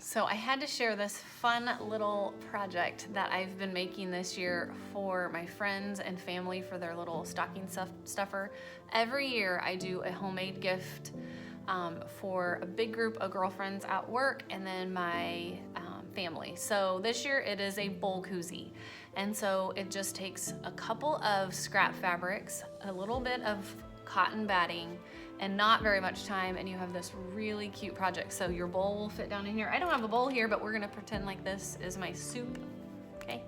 So I had to share this fun little project that I've been making this year for my friends and family for their little stocking stuffer. Every year I do a homemade gift for a big group of girlfriends at work and then my family. So this year it is a Bowl Koozie. And so it just takes a couple of scrap fabrics, a little bit of cotton batting, and not very much time, and you have this really cute project. So your bowl will fit down in here. I don't have a bowl here, but we're gonna pretend like this is my soup, okay?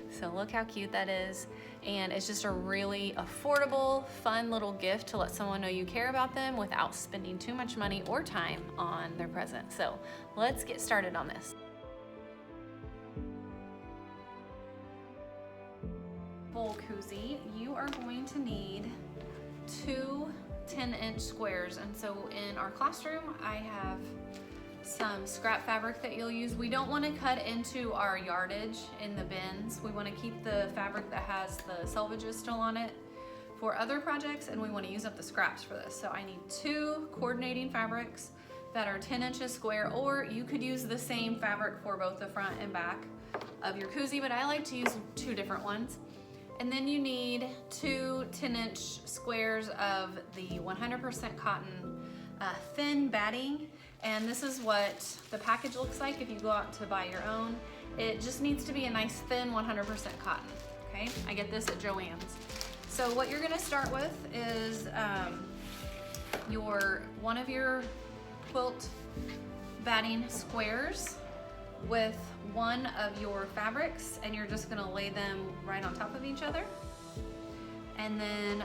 So look how cute that is. And it's just a really affordable, fun little gift to let someone know you care about them without spending too much money or time on their present. So let's get started on this. Bowl Koozie, you are going to need 2 10-inch squares. And so in our classroom, I have some scrap fabric that you'll use. We don't want to cut into our yardage in the bins. We want to keep the fabric that has the selvages still on it for other projects, and we want to use up the scraps for this. So I need 2 coordinating fabrics that are 10 inches square, or you could use the same fabric for both the front and back of your koozie, but I like to use 2 different ones. And then you need 2 10-inch squares of the 100% cotton thin batting. And this is what the package looks like if you go out to buy your own. It just needs to be a nice thin 100% cotton, okay? I get this at Joann's. So what you're gonna start with is one of your quilt batting squares with one of your fabrics, and you're just gonna lay them right on top of each other. And then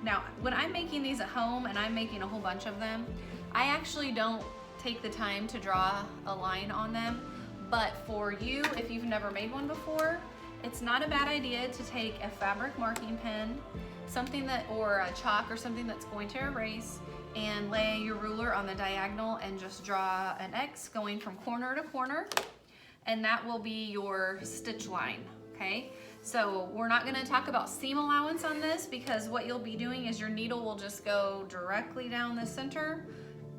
now when I'm making these at home and I'm making a whole bunch of them, I actually don't take the time to draw a line on them. But for you, if you've never made one before, it's not a bad idea to take a fabric marking pen, or a chalk or something that's going to erase, and lay your ruler on the diagonal and just draw an X going from corner to corner, and that will be your stitch line, okay? So we're not gonna talk about seam allowance on this, because what you'll be doing is your needle will just go directly down the center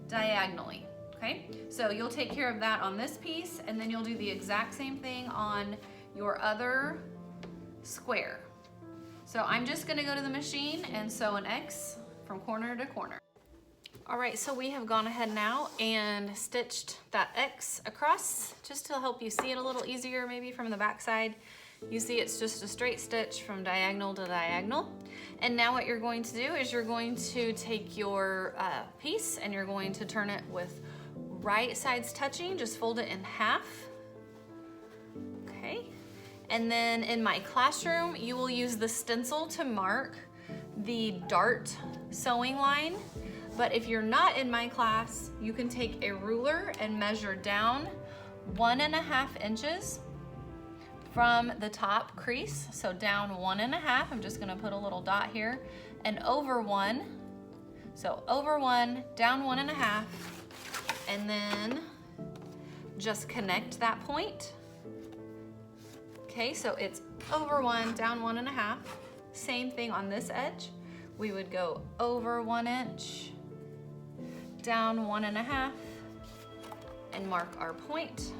diagonally, okay? So you'll take care of that on this piece, and then you'll do the exact same thing on your other square. So I'm just gonna go to the machine and sew an X from corner to corner. All right, so we have gone ahead now and stitched that X across just to help you see it a little easier maybe from the back side. You see it's just a straight stitch from diagonal to diagonal. And now what you're going to do is you're going to take your piece and you're going to turn it with right sides touching, just fold it in half, okay? And then in my classroom, you will use the stencil to mark the dart sewing line. But if you're not in my class, you can take a ruler and measure down 1.5 inches from the top crease. So down 1.5, I'm just gonna put a little dot here, and over 1. So over 1, down 1.5, and then just connect that point. Okay, so it's over 1, down 1.5. Same thing on this edge. We would go over 1 inch, down 1.5, and mark our point.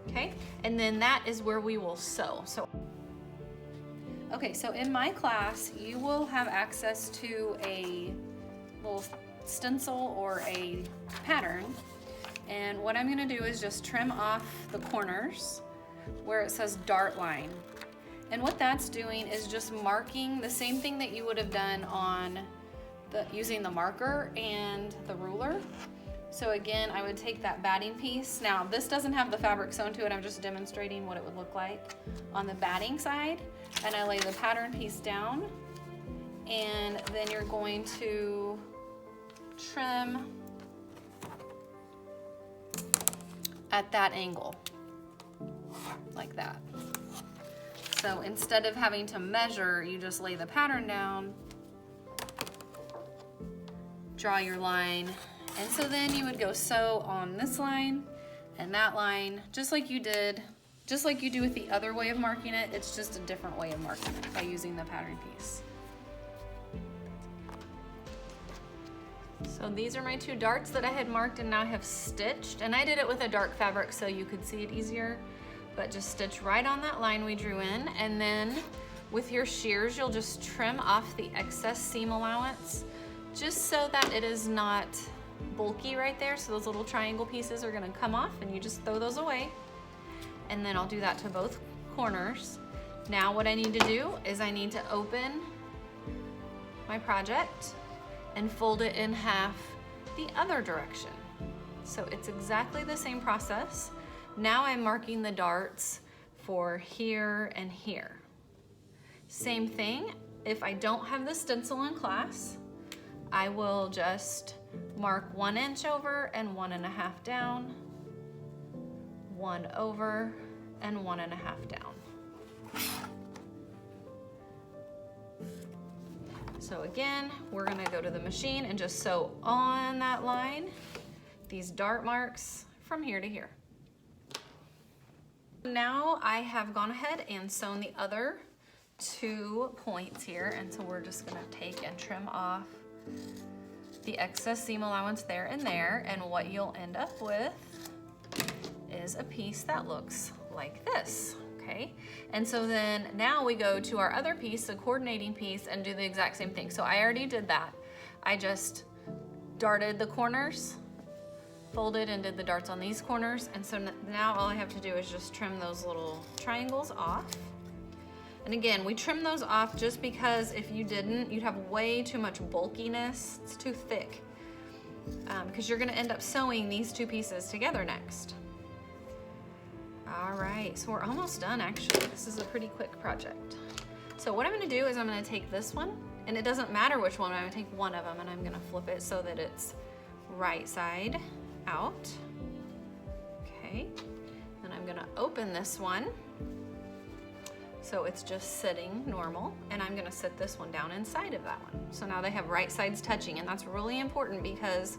Okay, and then that is where we will sew. Okay, so in my class, you will have access to a little stencil or a pattern. And what I'm gonna do is just trim off the corners where it says dart line. And what that's doing is just marking the same thing that you would have done on using the marker and the ruler. So again, I would take that batting piece. Now this doesn't have the fabric sewn to it, I'm just demonstrating what it would look like on the batting side. And I lay the pattern piece down, and then you're going to trim at that angle, like that. So instead of having to measure, you just lay the pattern down, draw your line, and so then you would go sew on this line and that line, just like you do with the other way of marking it. It's just a different way of marking it by using the pattern piece. So these are my 2 darts that I had marked and now I have stitched, and I did it with a dark fabric so you could see it easier, but just stitch right on that line we drew in, and then with your shears you'll just trim off the excess seam allowance just so that it is not bulky right there. So those little triangle pieces are gonna come off and you just throw those away. And then I'll do that to both corners. Now what I need to do is I need to open my project and fold it in half the other direction. So it's exactly the same process. Now I'm marking the darts for here and here. Same thing, if I don't have the stencil in class, I will just mark 1 inch over and 1.5 down, 1 over and 1.5 down. So again, we're gonna go to the machine and just sew on that line these dart marks from here to here. Now I have gone ahead and sewn the other 2 points here, and so we're just gonna take and trim off the excess seam allowance there and there, and what you'll end up with is a piece that looks like this. Okay, and so then now we go to our other piece, the coordinating piece, and do the exact same thing. So I already did that. I just darted the corners, folded and did the darts on these corners, and so now all I have to do is just trim those little triangles off. And again, we trim those off just because if you didn't, you'd have way too much bulkiness. It's too thick, because you're gonna end up sewing these 2 pieces together next. All right, so we're almost done actually. This is a pretty quick project. So what I'm gonna do is I'm gonna take this one, and it doesn't matter which one, I'm gonna take one of them and I'm gonna flip it so that it's right side out. Okay, and I'm gonna open this one so it's just sitting normal, and I'm gonna sit this one down inside of that one. So now they have right sides touching, and that's really important because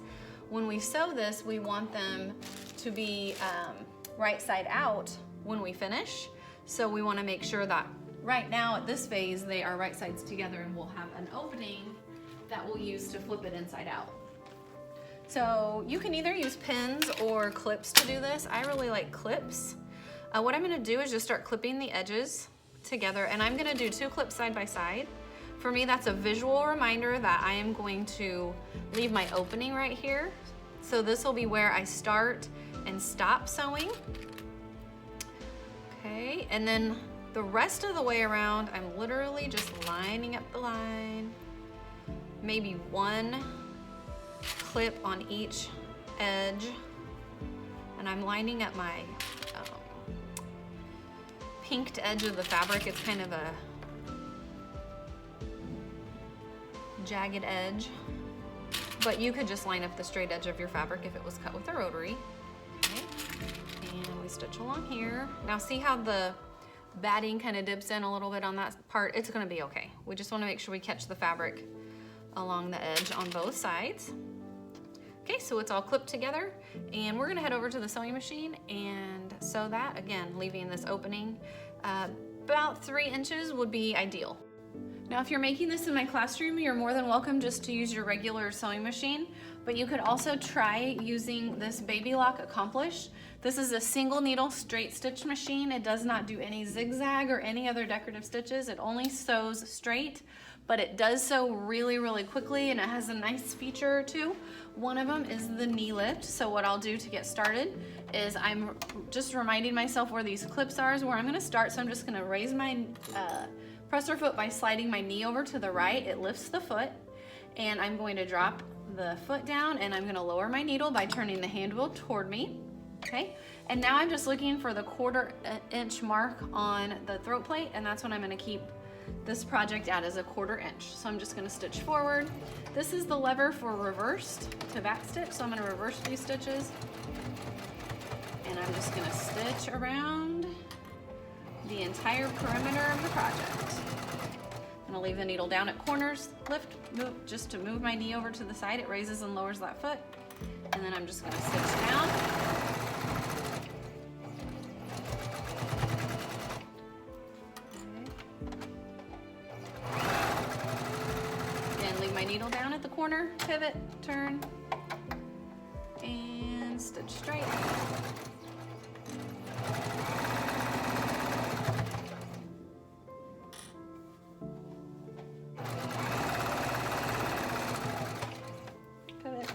when we sew this, we want them to be right side out when we finish. So we wanna make sure that right now at this phase, they are right sides together, and we'll have an opening that we'll use to flip it inside out. So you can either use pins or clips to do this. I really like clips. What I'm gonna do is just start clipping the edges together, and I'm gonna do 2 clips side by side. For me, that's a visual reminder that I am going to leave my opening right here. So this will be where I start and stop sewing. Okay, and then the rest of the way around, I'm literally just lining up the line, maybe 1 clip on each edge, and I'm lining up my pinked edge of the fabric. It's kind of a jagged edge, but you could just line up the straight edge of your fabric if it was cut with a rotary. Okay, and we stitch along here. Now see how the batting kind of dips in a little bit on that part? It's gonna be okay. We just wanna make sure we catch the fabric along the edge on both sides. Okay, so it's all clipped together, and we're gonna head over to the sewing machine and sew that, again, leaving this opening. About 3 inches would be ideal. Now, if you're making this in my classroom, you're more than welcome just to use your regular sewing machine, but you could also try using this Baby Lock Accomplish. This is a single needle straight stitch machine. It does not do any zigzag or any other decorative stitches. It only sews straight, but it does sew really, really quickly, and it has a nice feature or 2. One of them is the knee lift. So what I'll do to get started is I'm just reminding myself where these clips are is where I'm gonna start. So I'm just gonna raise my presser foot by sliding my knee over to the right. It lifts the foot, and I'm going to drop the foot down, and I'm gonna lower my needle by turning the handle toward me. Okay, and now I'm just looking for the 1/4 inch mark on the throat plate, and that's what I'm gonna keep this project at, is a 1/4 inch. So I'm just gonna stitch forward. This is the lever for reversed to back stitch, so I'm gonna reverse these stitches, and I'm just gonna stitch around the entire perimeter of the project. I'm gonna leave the needle down at corners, lift, move, just to move my knee over to the side. It raises and lowers that foot, and then I'm just gonna stitch down. Needle down at the corner, pivot, turn, and stitch straight. Pivot.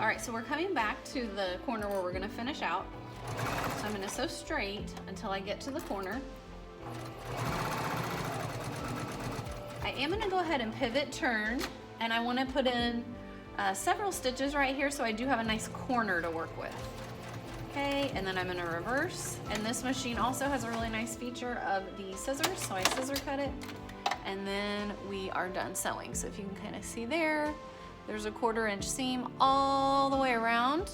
All right, so we're coming back to the corner where we're gonna finish out. So I'm gonna sew straight until I get to the corner. I am gonna go ahead and pivot, turn, and I wanna put in several stitches right here so I do have a nice corner to work with. Okay, and then I'm gonna reverse. And this machine also has a really nice feature of the scissors, so I scissor cut it, and then we are done sewing. So if you can kind of see there, there's a 1/4 inch seam all the way around.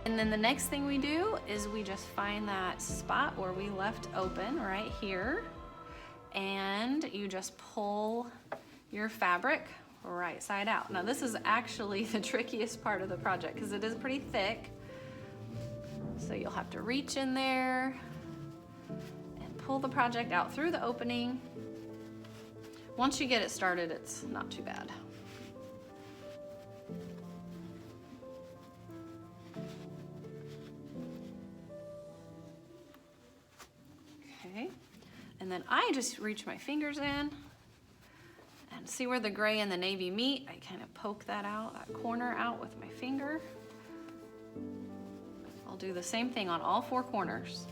And then the next thing we do is we just find that spot where we left open right here, and you just pull your fabric right side out. Now this is actually the trickiest part of the project because it is pretty thick. So you'll have to reach in there and pull the project out through the opening. Once you get it started, it's not too bad. Okay, and then I just reach my fingers in and see where the gray and the navy meet. I kind of poke that out, that corner out with my finger. I'll do the same thing on all 4 corners.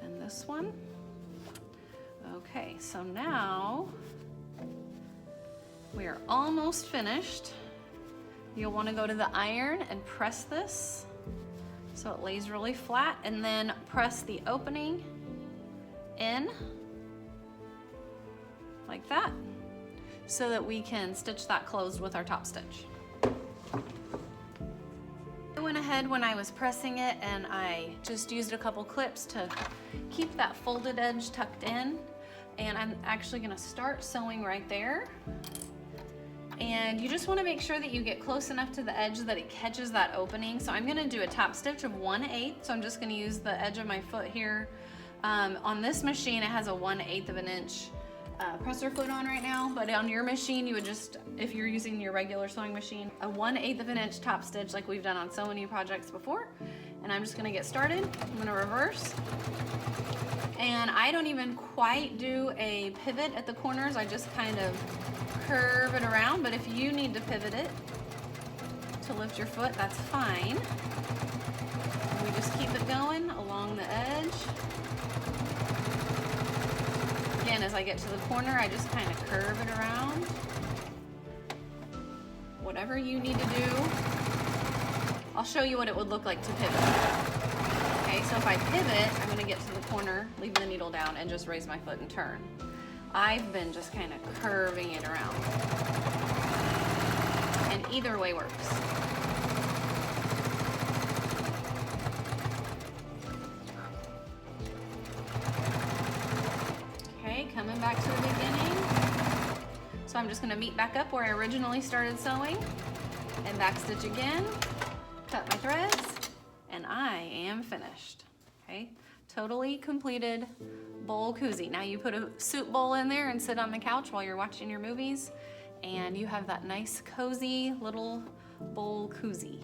And this one. Okay, so now we are almost finished. You'll want to go to the iron and press this so it lays really flat, and then press the opening in like that so that we can stitch that closed with our top stitch. I went ahead when I was pressing it and I just used a couple clips to keep that folded edge tucked in, and I'm actually going to start sewing right there. And you just want to make sure that you get close enough to the edge that it catches that opening. So I'm going to do a top stitch of 1/8. So I'm just going to use the edge of my foot here. On this machine, it has a 1/8 of an inch presser foot on right now, but on your machine, you would just, if you're using your regular sewing machine, a 1/8 of an inch top stitch like we've done on so many projects before. And I'm just going to get started. I'm going to reverse. And I don't even quite do a pivot at the corners. I just kind of curve it around, but if you need to pivot it to lift your foot, that's fine. And we just keep it going along the edge. Again, as I get to the corner, I just kind of curve it around. Whatever you need to do, I'll show you what it would look like to pivot. Okay, so if I pivot, I'm going to get to the corner, leave the needle down, and just raise my foot and turn. I've been just kind of curving it around. And either way works. Okay, coming back to the beginning. So I'm just going to meet back up where I originally started sewing and backstitch again, cut my threads, and I am finished. Okay, totally completed bowl koozie. Now you put a soup bowl in there and sit on the couch while you're watching your movies, and you have that nice cozy little bowl koozie.